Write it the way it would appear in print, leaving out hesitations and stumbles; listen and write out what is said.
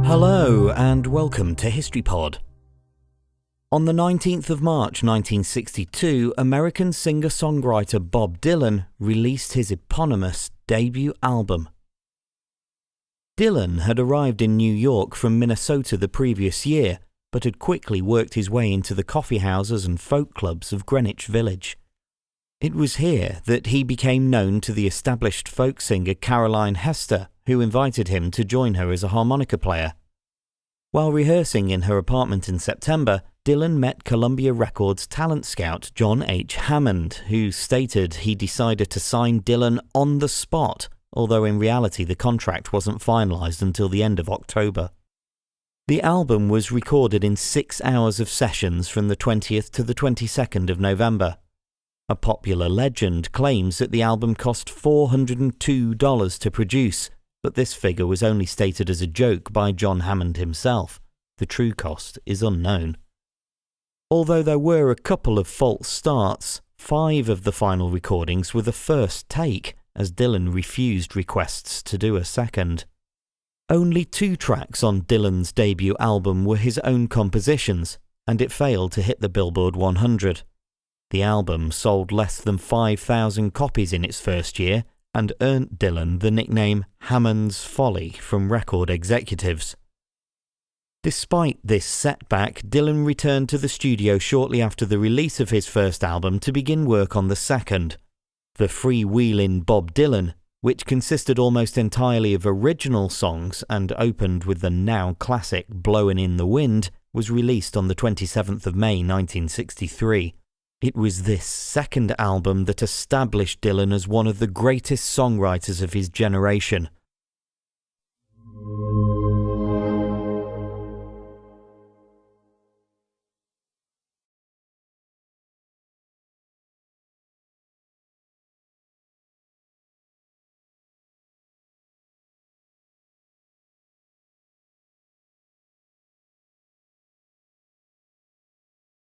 Hello and welcome to History Pod. On the 19th of March 1962, American singer-songwriter Bob Dylan released his eponymous debut album. Dylan had arrived in New York from Minnesota the previous year, but had quickly worked his way into the coffee houses and folk clubs of Greenwich Village. It was here that he became known to the established folk singer Carolyn Hester, who invited him to join her as a harmonica player. While rehearsing in her apartment in September, Dylan met Columbia Records talent scout John Hammond, who stated he decided to sign Dylan on the spot, although in reality the contract wasn't finalised until the end of October. The album was recorded in 6 hours of sessions from the 20th to the 22nd of November. A popular legend claims that the album cost $402 to produce, but this figure was only stated as a joke by John Hammond himself. The true cost is unknown. Although there were a couple of false starts, 5 of the final recordings were the first take, as Dylan refused requests to do a second. Only 2 tracks on Dylan's debut album were his own compositions, and it failed to hit the Billboard 100. The album sold less than 5,000 copies in its first year, and earned Dylan the nickname Hammond's Folly from record executives. Despite this setback, Dylan returned to the studio shortly after the release of his first album to begin work on the second. The freewheeling Bob Dylan, which consisted almost entirely of original songs and opened with the now classic Blowin' in the Wind, was released on the 27th of May 1963. It was this second album that established Dylan as one of the greatest songwriters of his generation,